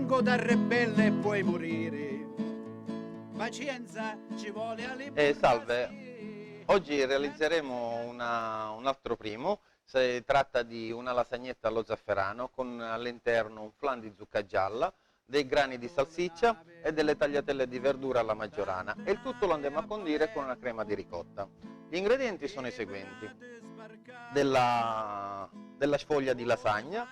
vengo da ribelle e puoi morire. Pazienza ci vuole Salve, oggi realizzeremo un altro primo. Si tratta di una lasagnetta allo zafferano con all'interno un flan di zucca gialla, dei grani di salsiccia e delle tagliatelle di verdura alla maggiorana, e il tutto lo andiamo a condire con una crema di ricotta. Gli ingredienti sono i seguenti: della sfoglia di lasagna,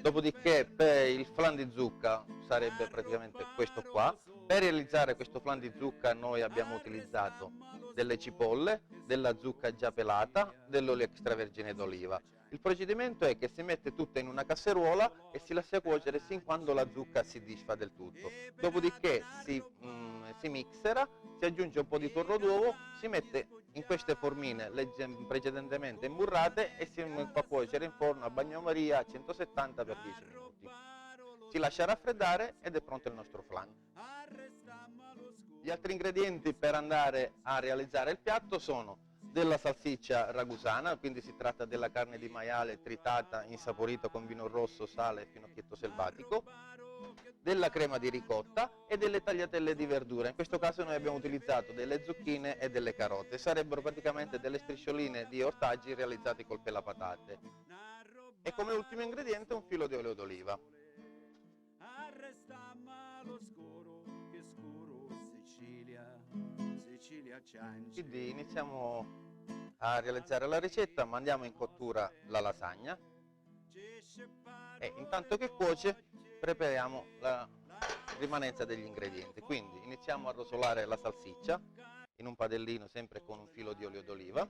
dopodiché per il flan di zucca sarebbe praticamente questo qua. Per realizzare questo flan di zucca noi abbiamo utilizzato delle cipolle, della zucca già pelata, dell'olio extravergine d'oliva. Il procedimento è che si mette tutto in una casseruola e si lascia cuocere sin quando la zucca si disfa del tutto. Dopodiché si mixera, si aggiunge un po' di torro d'uovo, si mette in queste formine precedentemente imburrate e si fa cuocere in forno a bagnomaria a 170 per 10 minuti. Si lascia raffreddare ed è pronto il nostro flan. Gli altri ingredienti per andare a realizzare il piatto sono della salsiccia ragusana, quindi si tratta della carne di maiale tritata, insaporita con vino rosso, sale e finocchietto selvatico, della crema di ricotta e delle tagliatelle di verdura. In questo caso noi abbiamo utilizzato delle zucchine e delle carote, sarebbero praticamente delle striscioline di ortaggi realizzati col pelapatate. E come ultimo ingrediente un filo di olio d'oliva. Quindi iniziamo a realizzare la ricetta, mandiamo in cottura la lasagna e intanto che cuoce prepariamo la rimanenza degli ingredienti. Quindi iniziamo a rosolare la salsiccia in un padellino sempre con un filo di olio d'oliva.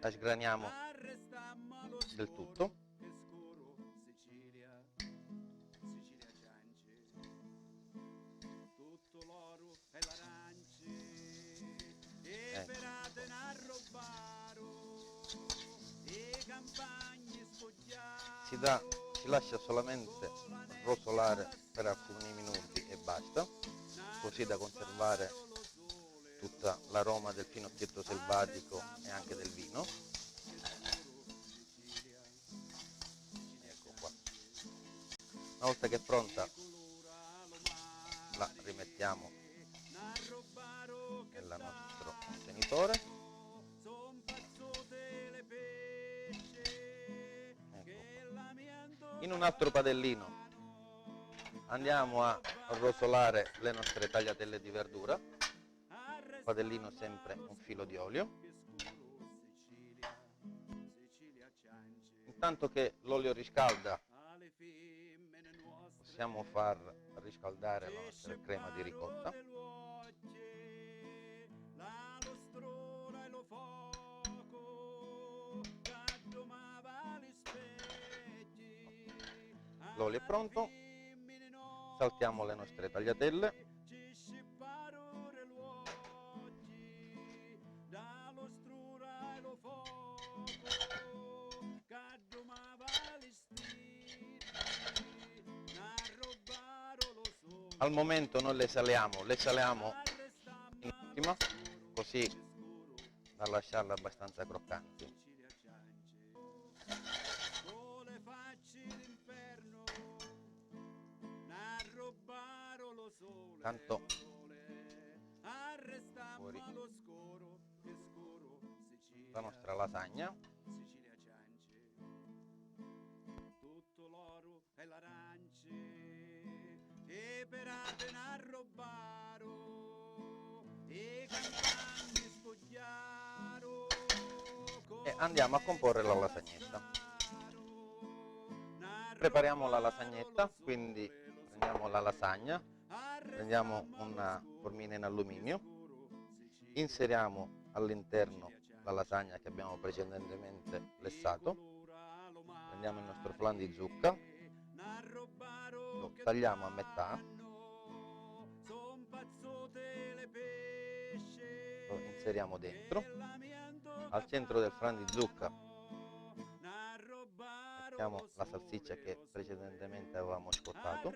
La sgraniamo del tutto. Si lascia solamente rosolare per alcuni minuti e basta, così da conservare tutta l'aroma del finocchietto selvatico e anche del vino. Ecco qua. Una volta che è pronta la rimettiamo nel nostro contenitore. In un altro padellino andiamo a rosolare le nostre tagliatelle di verdura, padellino sempre un filo di olio. Intanto che l'olio riscalda possiamo far riscaldare la nostra crema di ricotta. L'olio è pronto, saltiamo le nostre tagliatelle. Al momento non le saliamo in ultima, così da lasciarle abbastanza croccanti. Tanto fuori la nostra lasagna. E andiamo a comporre la lasagnetta. Prepariamo la lasagnetta, quindi prendiamo la lasagna, prendiamo una formina in alluminio, inseriamo all'interno la lasagna che abbiamo precedentemente lessato, prendiamo il nostro flan di zucca, lo tagliamo a metà, lo inseriamo dentro, al centro del flan di zucca Mettiamo la salsiccia che precedentemente avevamo scottato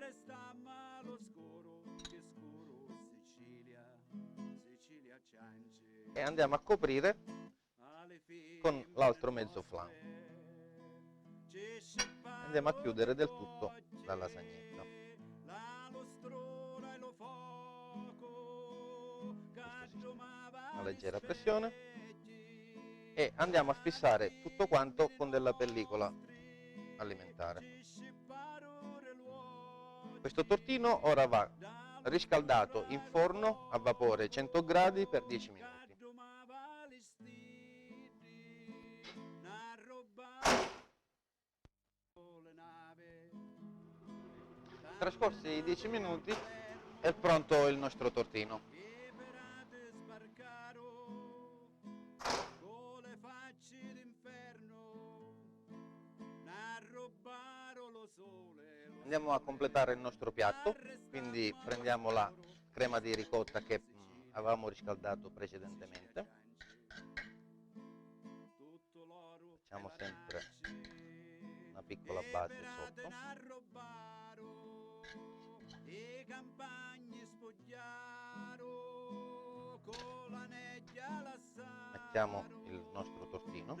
e andiamo a coprire con l'altro mezzo flan. Andiamo a chiudere del tutto la lasagnetta. Una leggera pressione e andiamo a fissare tutto quanto con della pellicola alimentare. Questo tortino ora va riscaldato in forno a vapore 100 gradi per 10 minuti. Trascorsi i 10 minuti è pronto il nostro tortino. Andiamo a completare il nostro piatto, quindi prendiamo la crema di ricotta che avevamo riscaldato precedentemente. Facciamo sempre una piccola base sotto. Mettiamo il nostro tortino.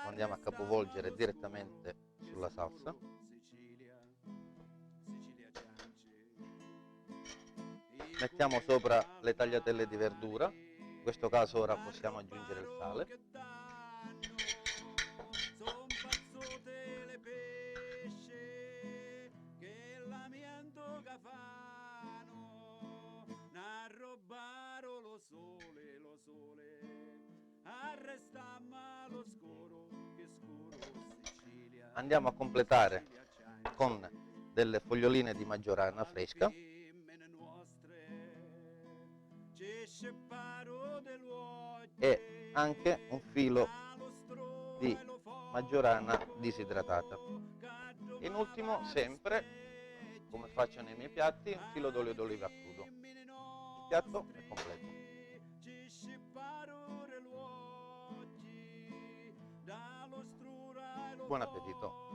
Lo andiamo a capovolgere direttamente sulla salsa. Mettiamo sopra le tagliatelle di verdura, in questo caso ora possiamo aggiungere il sale. Andiamo a completare con delle foglioline di maggiorana fresca e anche un filo di maggiorana disidratata. In ultimo, sempre, come faccio nei miei piatti, un filo d'olio d'oliva crudo. Il piatto è completo. Buon appetito!